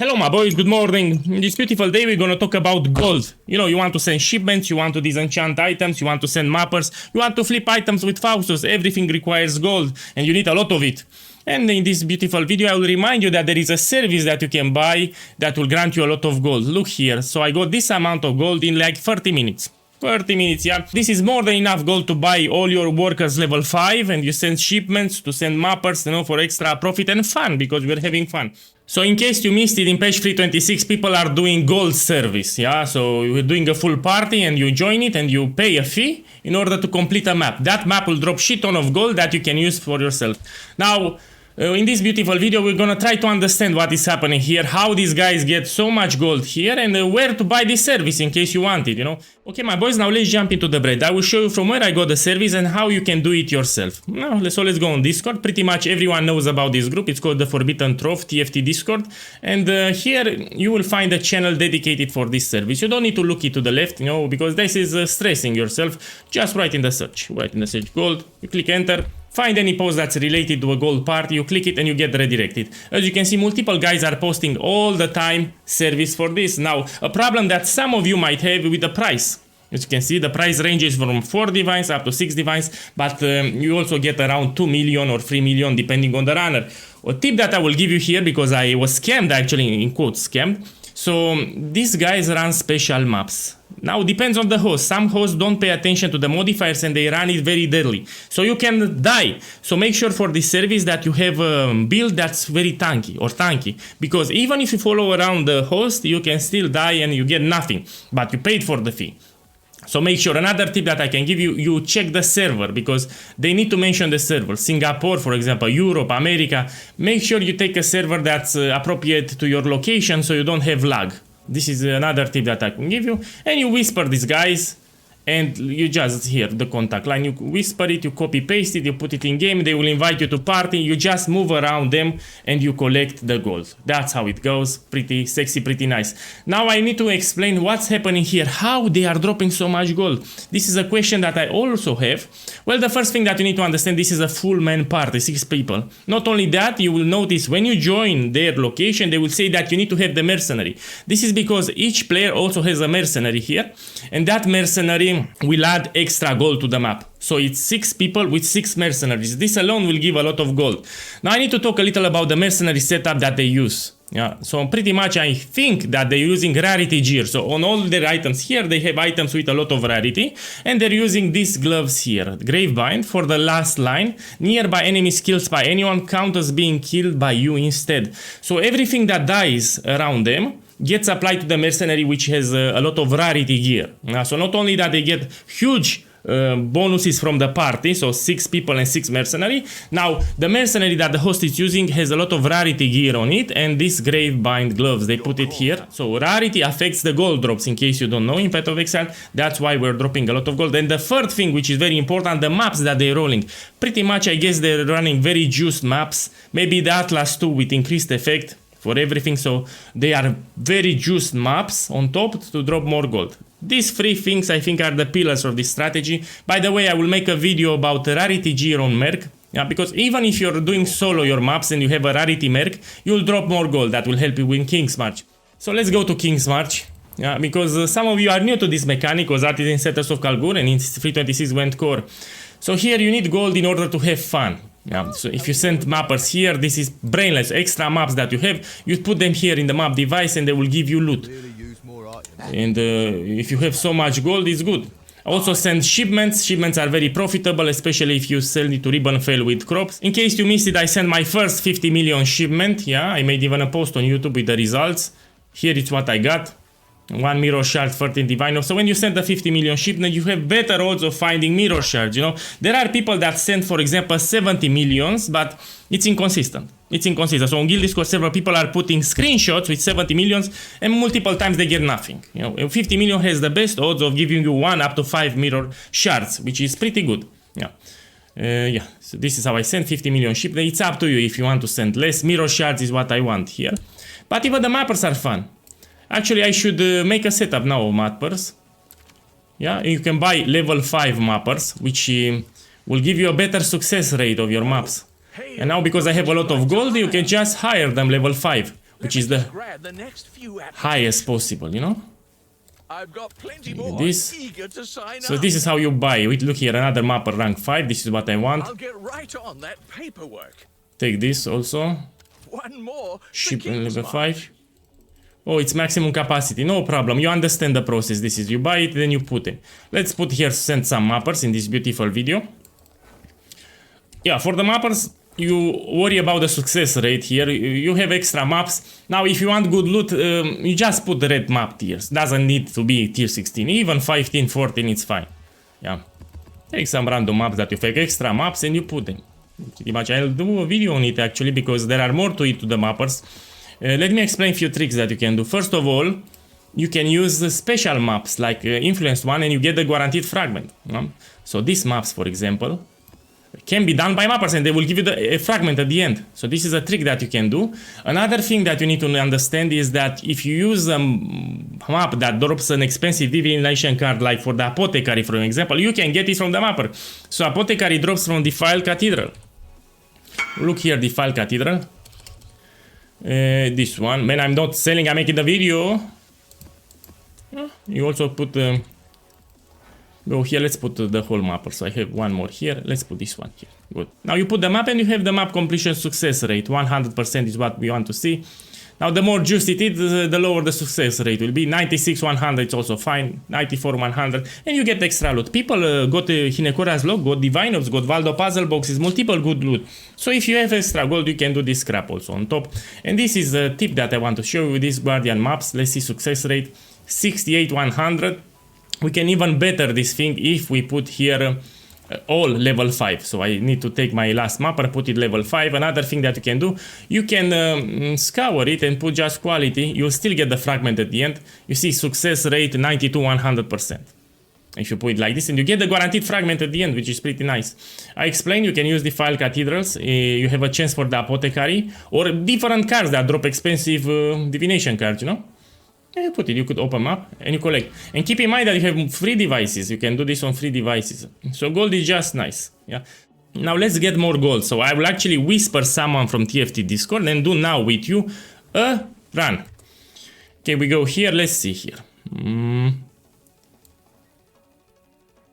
Hello my boys, good morning. In this beautiful day we're gonna talk about gold. You know, you want to send shipments, you want to disenchant items, you want to send mappers, you want to flip items with Faustus, everything requires gold and you need a lot of it. And in this beautiful video I will remind you that there is a service that you can buy that will grant you a lot of gold. Look here, so I got this amount of gold in like 30 minutes. 30 minutes, yeah. This is more than enough gold to buy all your workers level 5 and you send shipments to send mappers, you know, for extra profit and fun because we're having fun. So in case you missed it, in page 326 people are doing gold service, yeah. So we're doing a full party and you join it and you pay a fee in order to complete a map. That map will drop shit ton of gold that you can use for yourself. Now, in this beautiful video we're gonna try to understand what is happening here, how these guys get so much gold here and where to buy this service in case you want it, you know. Okay my boys, now let's jump into the bread. I will show you from where I got the service and how you can do it yourself. Now let's go on Discord. Pretty much everyone knows about this group. It's called the Forbidden Trove TFT Discord, and here you will find a channel dedicated for this service. You don't need to look it to the left, you know, because this is stressing yourself. Just write in the search, gold, you click enter. Find any post that's related to a gold party, you click it and you get redirected. As you can see, multiple guys are posting all the time service for this. Now, a problem that some of you might have with the price. As you can see, the price ranges from 4 divines up to 6 divines, but you also get around 2 million or 3 million depending on the runner. A tip that I will give you here, because I was scammed actually, in quotes scammed. So these guys run special maps. Now depends on the host. Some hosts don't pay attention to the modifiers and they run it very deadly. So you can die. So make sure for this service that you have a build that's very tanky. Because even if you follow around the host, you can still die and you get nothing. But you paid for the fee. So make sure, another tip that I can give you, you check the server because they need to mention the server. Singapore, for example, Europe, America. Make sure you take a server that's appropriate to your location so you don't have lag. This is another tip that I can give you. And you whisper these guys and you just hear the contact line. You whisper it, you copy paste it, you put it in game, they will invite you to party, you just move around them and you collect the gold. That's how it goes. Pretty sexy, pretty nice. Now I need to explain what's happening here, how they are dropping so much gold. This is a question that I also have. Well, the first thing that you need to understand, this is a full man party, 6 people. Not only that, you will notice when you join their location, they will say that you need to have the mercenary. This is because each player also has a mercenary here, and that mercenary will add extra gold to the map. So it's 6 people with 6 mercenaries. This alone will give a lot of gold. Now I need to talk a little about the mercenary setup that they use. Yeah, so pretty much I think that they're using rarity gear. So on all their items here, they have items with a lot of rarity. And they're using these gloves here. Gravebind for the last line. Nearby enemies killed by anyone count as being killed by you instead. So everything that dies around them gets applied to the mercenary, which has a lot of rarity gear. So not only that they get huge bonuses from the party, so 6 people and 6 mercenary. Now the mercenary that the host is using has a lot of rarity gear on it, and this Gravebind gloves, they put it here. So rarity affects the gold drops, in case you don't know in Path of Exile. That's why we're dropping a lot of gold. And the third thing, which is very important, the maps that they're rolling. Pretty much I guess they're running very juiced maps. Maybe the Atlas 2 with increased effect for everything, so they are very juiced maps on top to drop more gold. These 3 things I think are the pillars of this strategy. By the way, I will make a video about rarity gear on Merc, yeah, because even if you're doing solo your maps and you have a rarity Merc, you'll drop more gold. That will help you win Kingsmarch. So let's go to Kingsmarch, yeah, because some of you are new to this mechanic, because that is in Settlers of Kalgur and in 326 went core. So here you need gold in order to have fun. Yeah, so if you send mappers here, this is brainless. Extra maps that you have, you put them here in the map device and they will give you loot. And if you have so much gold, it's good. Also send shipments. Shipments are very profitable, especially if you sell it to Ribbon Fail with crops. In case you missed it, I sent my first 50 million shipment. Yeah, I made even a post on YouTube with the results. Here is what I got. 1 mirror shard, 13 divine. So when you send a 50 million shipment, you have better odds of finding mirror shards, you know. There are people that send, for example, 70 millions, but it's inconsistent. It's inconsistent. So on Guild Discord server, people are putting screenshots with 70 millions and multiple times they get nothing. You know, 50 million has the best odds of giving you 1 up to 5 mirror shards, which is pretty good. Yeah. Yeah, so this is how I send 50 million shipment. It's up to you if you want to send less. Mirror shards is what I want here. But even the mappers are fun. Actually, I should make a setup now of mappers. Yeah, you can buy level 5 mappers, which will give you a better success rate of your maps. And now because I have a lot of gold, you can just hire them level 5. which is the highest possible, you know? I've got plenty more This. eager to sign So up. this is how you buy. Look here, another mapper rank 5. This is what I want. I'll get right on that paperwork. Take this also. One more. Ship level 5. Oh, it's maximum capacity. No problem. You understand the process. This is you buy it, then you put it. Let's put here, send some mappers in this beautiful video. Yeah, for the mappers, you worry about the success rate here. You have extra maps. Now, if you want good loot, you just put the red map tiers. Doesn't need to be tier 16. Even 15, 14, it's fine. Yeah. Take some random maps that you fake extra maps and you put them. Pretty much. I'll do a video on it actually because there are more to it to the mappers. Let me explain a few tricks that you can do. First of all, you can use special maps like influenced one and you get the guaranteed fragment. So these maps, for example, can be done by mappers and they will give you a fragment at the end. So this is a trick that you can do. Another thing that you need to understand is that if you use a map that drops an expensive divination card, like for the apothecary, for example, you can get it from the mapper. So apothecary drops from Defiled Cathedral. Look here, Defiled Cathedral. This one. Man, I'm not selling, I'm making the video. You also put... go here, let's put the whole mapper. So I have one more here. Let's put this one here. Good. Now you put the map and you have the map completion success rate. 100% is what we want to see. Now the more juice it is, the lower the success rate will be. 96, 100 is also fine. 94, 100. And you get extra loot. People got Hinekora's log, got Divine Ops, got Valdo puzzle boxes, multiple good loot. So if you have extra gold, you can do this crap also on top. And this is a tip that I want to show you with these Guardian maps. Let's see success rate. 68, 100. We can even better this thing if we put here all level 5. So I need to take my last mapper, put it level 5. Another thing that you can do, you can scour it and put just quality. You'll still get the fragment at the end. You see success rate 92, 100%. If you put it like this, and you get the guaranteed fragment at the end, which is pretty nice. I explained you can use Defiled Cathedrals. You have a chance for the apothecary or different cards that drop expensive divination cards, you know? You put it, you could open up and you collect. And keep in mind that you have free devices. You can do this on free devices. So gold is just nice. Yeah. Now let's get more gold. So I will actually whisper someone from TFT Discord and do now with you a run. Okay, we go here. Let's see here.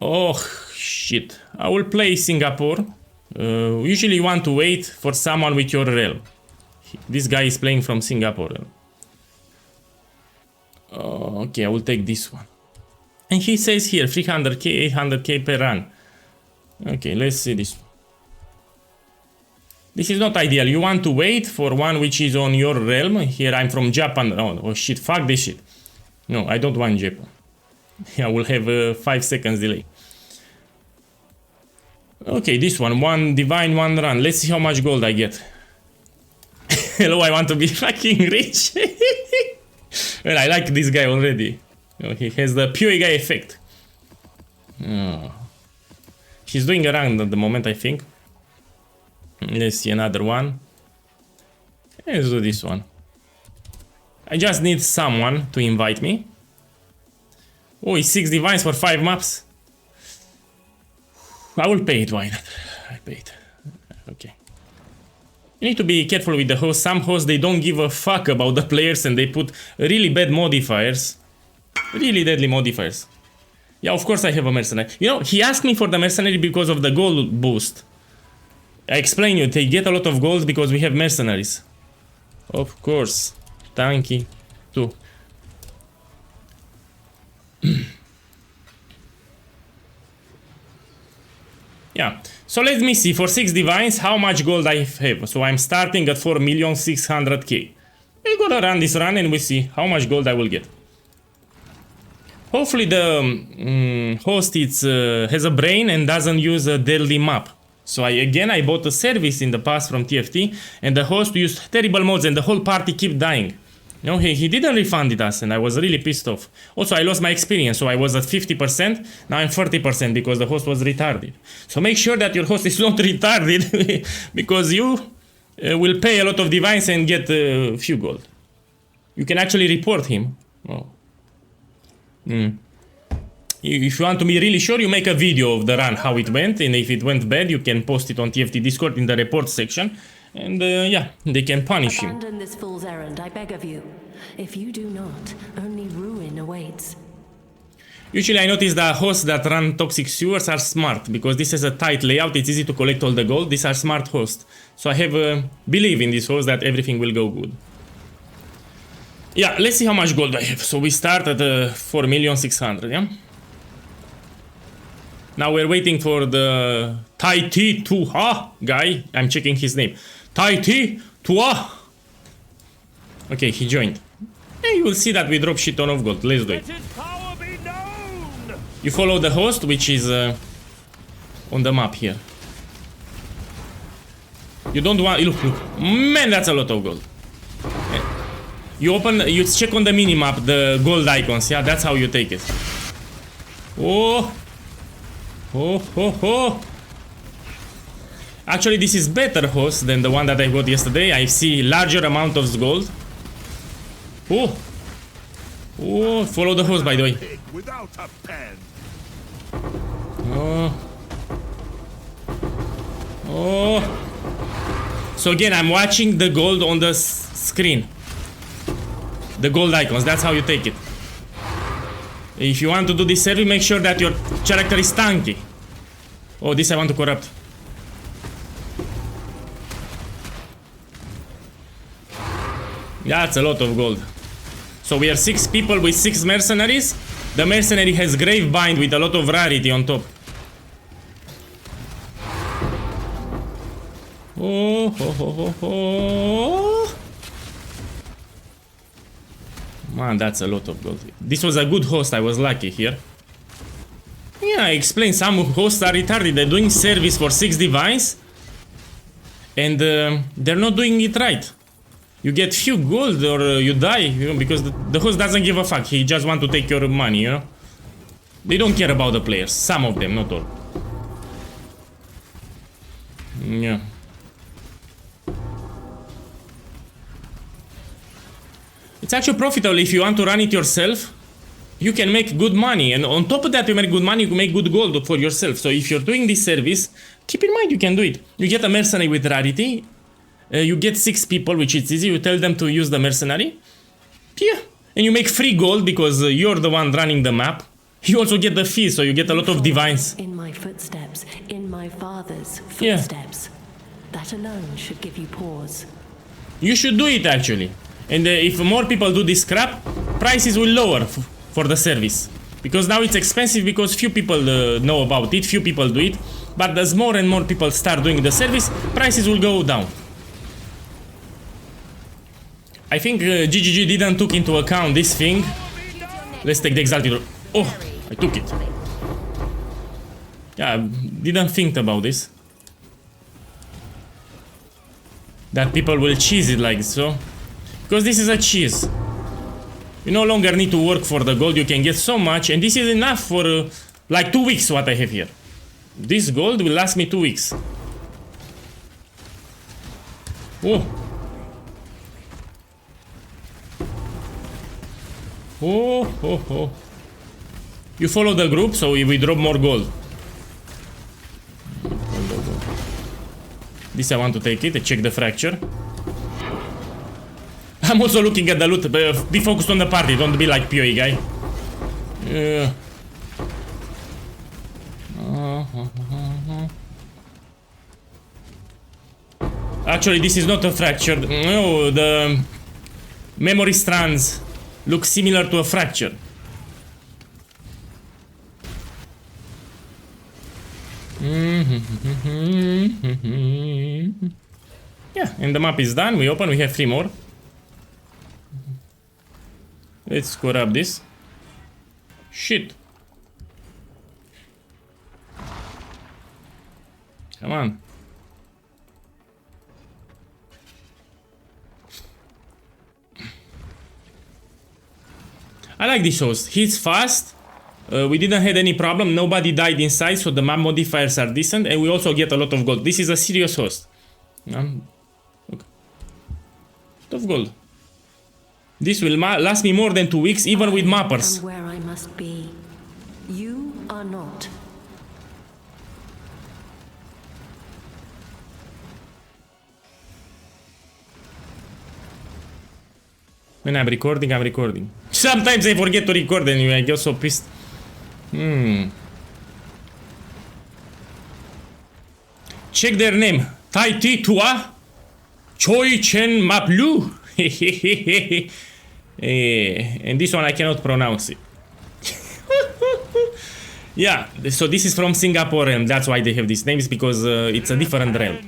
Oh, shit. I will play Singapore. Usually you want to wait for someone with your realm. This guy is playing from Singapore. Okay, I will take this one. And he says here 300k, 800k per run. Okay, let's see this one. This is not ideal. You want to wait for one which is on your realm. Here I'm from Japan. Oh shit, fuck this shit. No, I don't want Japan. I will have 5 seconds delay. Okay, this one divine, one run. Let's see how much gold I get. Hello, I want to be fucking rich. Well, I like this guy already. Oh, he has the PUA guy effect. Oh. He's doing a run at the moment, I think. Let's see another one. Let's do this one. I just need someone to invite me. Oh, it's 6 divines for 5 maps. I will pay it, why not? I pay it. Okay. You need to be careful with the hosts. Some hosts, they don't give a fuck about the players and they put really bad modifiers. Really deadly modifiers. Yeah, of course I have a mercenary. You know, he asked me for the mercenary because of the gold boost. I explain you, they get a lot of gold because we have mercenaries. Of course. Tanky too. Yeah. So let me see, for 6 divines, how much gold I have. So I'm starting at 4,600,000. We're gonna run this run and we see how much gold I will get. Hopefully the host has a brain and doesn't use a deadly map. So I bought a service in the past from TFT and the host used terrible mods and the whole party kept dying. No, he didn't refund it us and I was really pissed off. Also, I lost my experience, so I was at 50%, now I'm 30% because the host was retarded. So make sure that your host is not retarded because you will pay a lot of divines and get a few gold. You can actually report him. Oh. If you want to be really sure, you make a video of the run, how it went, and if it went bad, you can post it on TFT Discord in the report section. And yeah, they can punish him. Abandon this fool's errand, I beg of you. If you do not, only ruin awaits. Usually I notice that hosts that run toxic sewers are smart, because this is a tight layout, it's easy to collect all the gold. These are smart hosts. So I have belief in this host that everything will go good. Yeah, let's see how much gold I have. So we start at 4,600,000, yeah? Now we're waiting for the Tai Ti Tua guy. I'm checking his name. Tai Ti Tua. Okay, he joined. And you will see that we drop shit ton of gold. Let's do it. You follow the host, which is on the map here. You don't want... Look. Man, that's a lot of gold. You check on the minimap the gold icons. Yeah, that's how you take it. Oh. Actually, this is better host than the one that I got yesterday. I see larger amount of gold. Oh, follow the host, by the way. Without a pen. Oh. So again, I'm watching the gold on the screen. The gold icons, that's how you take it. If you want to do this survey, make sure that your character is tanky. Oh, this I want to corrupt. That's a lot of gold. So we are 6 people with 6 mercenaries. The mercenary has grave bind with a lot of rarity on top. Oh. Man, that's a lot of gold. This was a good host, I was lucky here. Yeah, I explained some hosts are retarded. They're doing service for 6 divines. And they're not doing it right. You get few gold or you die, you know, because the host doesn't give a fuck. He just want to take your money, you know. They don't care about the players. Some of them, not all. Yeah. It's actually profitable if you want to run it yourself. You can make good money, and on top of that you make good money, you make good gold for yourself. So if you're doing this service, keep in mind you can do it. You get a mercenary with rarity. You get 6 people, which is easy. You tell them to use the mercenary. Yeah. And you make free gold because you're the one running the map. You also get the fee, so you get a lot of divines. In my footsteps, in my father's footsteps. Yeah. That alone should give you pause. You should do it actually. And if more people do this crap, prices will lower for the service. Because now it's expensive because few people know about it, few people do it. But as more and more people start doing the service, prices will go down. I think GGG didn't took into account this thing. Let's take the Exalted. Oh, I took it. Yeah, didn't think about this. That people will cheese it like so. Because this is a cheese. You no longer need to work for the gold, you can get so much. And this is enough for like 2 weeks what I have here. This gold will last me 2 weeks. Oh. Oh. You follow the group, so we drop more gold. This I want to take it, I check the fracture. I'm also looking at the loot, but be focused on the party, don't be like PoE guy. Actually, this is not a fracture. No, the memory strands look similar to a fracture. Yeah, and the map is done. We open, we have 3 more. Let's grab this. Shit. Come on. I like this host. He's fast. We didn't have any problem. Nobody died inside, so the map modifiers are decent. And we also get a lot of gold. This is a serious host. Okay. Lot of gold. This will last me more than 2 weeks, even with mappers. I am where I must be. You are not. When I'm recording, I'm recording. Sometimes I forget to record anyway, I get so pissed. Check their name. Tai Ti Tua Choi Chen Maplu. And this one I cannot pronounce it. Yeah, so this is from Singapore and that's why they have these names, because it's a different realm.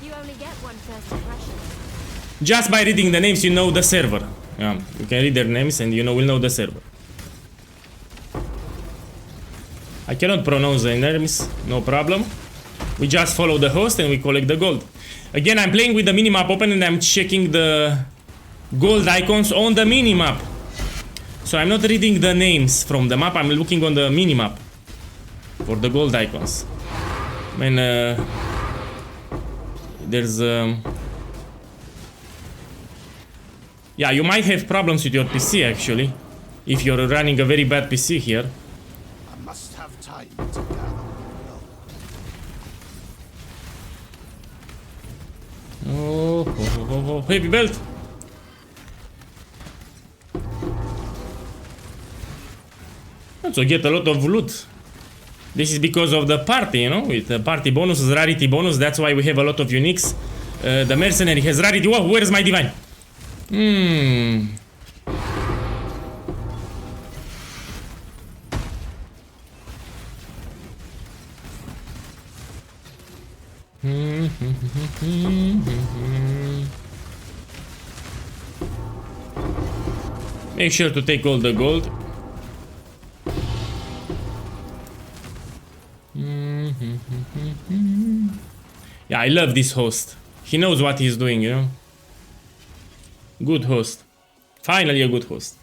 You only get one first impression. Just by reading the names you know the server. Yeah, you can read their names and you will know the server. I cannot pronounce the names, no problem. We just follow the host and we collect the gold. Again, I'm playing with the minimap open and I'm checking the gold icons on the minimap. So I'm not reading the names from the map, I'm looking on the minimap for the gold icons. Man, there's yeah, you might have problems with your PC actually, if you're running a very bad PC here. I must have time to gather. Oh, heavy belt. So get a lot of loot. This is because of the party, you know, with the party bonuses, rarity bonus. That's why we have a lot of uniques. The mercenary has rarity. Whoa, where's my divine? Make sure to take all the gold. Yeah, I love this host. He knows what he's doing, you know. Good host. Finally a good host.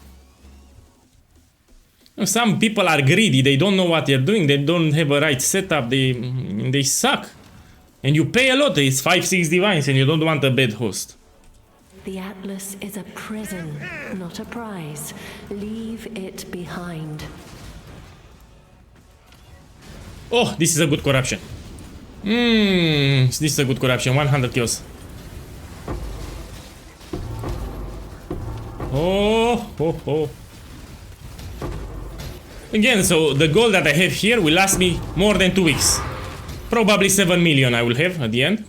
You know, some people are greedy, they don't know what they're doing, they don't have a right setup, they suck. And you pay a lot, it's 5-6 divines and you don't want a bad host. The Atlas is a prison, not a prize. Leave it behind. Oh, this is a good corruption. This is a good corruption, 100 kills. Oh. Again, so the gold that I have here will last me more than 2 weeks. Probably 7 million I will have at the end.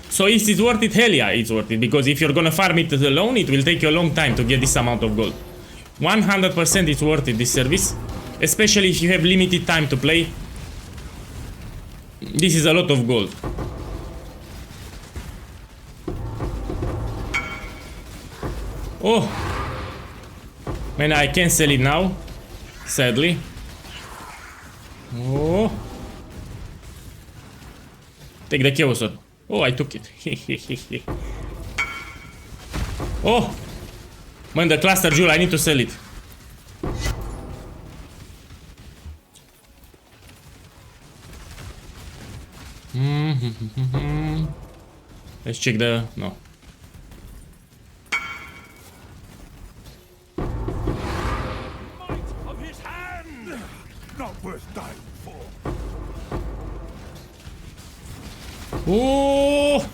So is it worth it? Hell yeah, it's worth it. Because if you're gonna farm it alone, it will take you a long time to get this amount of gold. 100% it's worth it, this service. Especially if you have limited time to play. This is a lot of gold. Oh. Man, I can't sell it now. Sadly. Oh. Take the chaos sword. Oh, I took it. Oh. Man, the cluster jewel, I need to sell it. Let's check the... no. Might of his hand! Not worth dying for. Oh!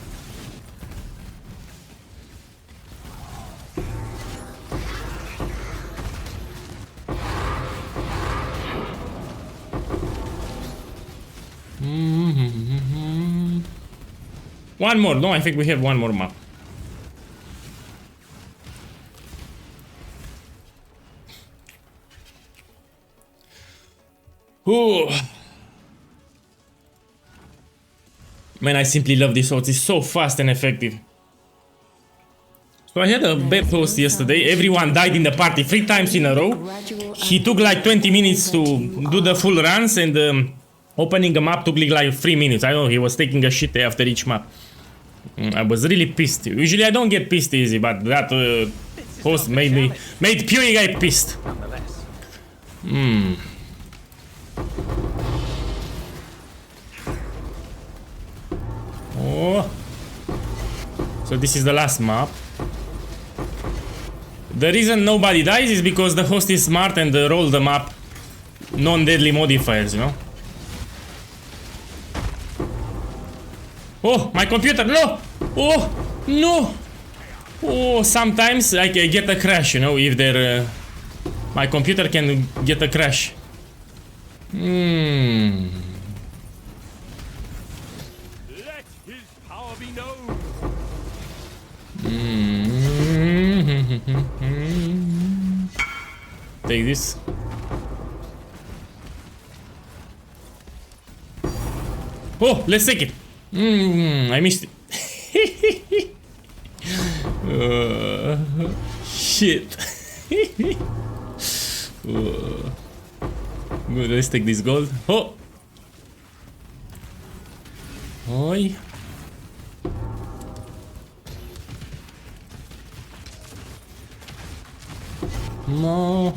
One more. No, I think we have one more map. Ooh. Man, I simply love this host. It's so fast and effective. So I had a bad host yesterday. Everyone died in the party 3 times in a row. He took like 20 minutes to do the full runs, and opening a map took like 3 minutes. I don't know, he was taking a shit after each map. I was really pissed. Usually I don't get pissed easy, but that host made Pewee guy pissed. Oh. So this is the last map. The reason nobody dies is because the host is smart and roll the map non-deadly modifiers, you know? Oh, my computer, no! Oh, no! Oh, sometimes I get a crash, you know, if they're... my computer can get a crash. Let his power be known. Take this. Oh, let's take it. I missed it. Shit. Good, let's take this gold. Oh. Oi. No.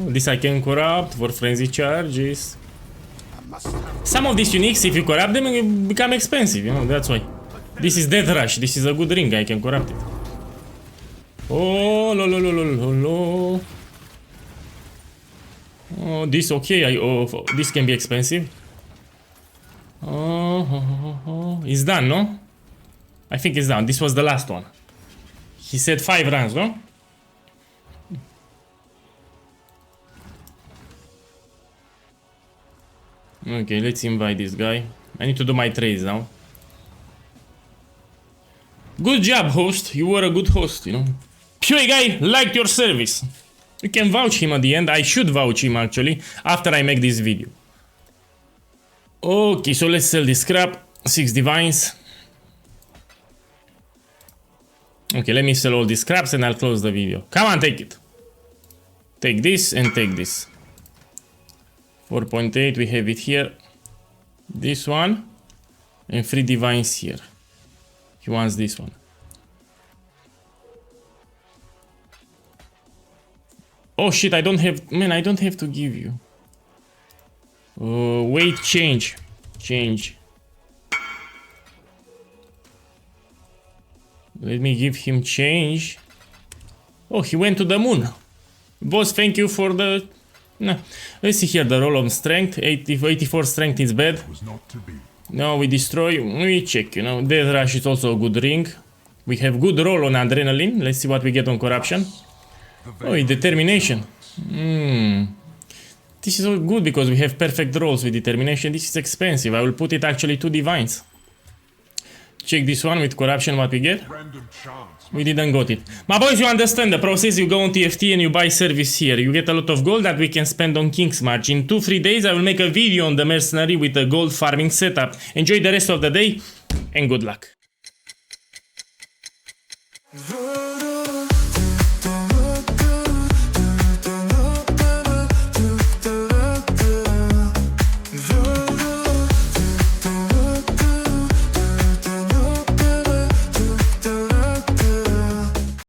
This I can corrupt for frenzy charges. Some of these uniques, if you corrupt them, will become expensive, you know, that's why. This is Death Rush, this is a good ring, I can corrupt it. Oh, lo. Oh, this okay, this can be expensive. Oh, it's done, no? I think it's done, this was the last one. He said 5 runs, no? Okay, let's invite this guy. I need to do my trades now. Good job, host. You were a good host, you know. PUA guy liked your service. You can vouch him at the end. I should vouch him, actually, after I make this video. Okay, so let's sell this scrap. 6 divines. Okay, let me sell all these scraps and I'll close the video. Come on, take it. Take this and take this. 4.8, we have it here. This one. And 3 divines here. He wants this one. Oh shit, I don't have... Man, I don't have to give you. Wait, change. Change. Let me give him change. Oh, he went to the moon. Boss, thank you for the... No. Let's see here, the roll on strength. 84 strength is bad. No, we destroy. We check, you know. Death Rush is also a good ring. We have good roll on adrenaline. Let's see what we get on corruption. Oh, determination. This is all good because we have perfect rolls with determination. This is expensive. I will put it actually 2 divines. Check this one with corruption, what we get. We didn't got it. My boys, you understand the process. You go on TFT and you buy service here. You get a lot of gold that we can spend on Kingsmarch. In 2-3 days, I will make a video on the mercenary with a gold farming setup. Enjoy the rest of the day and good luck.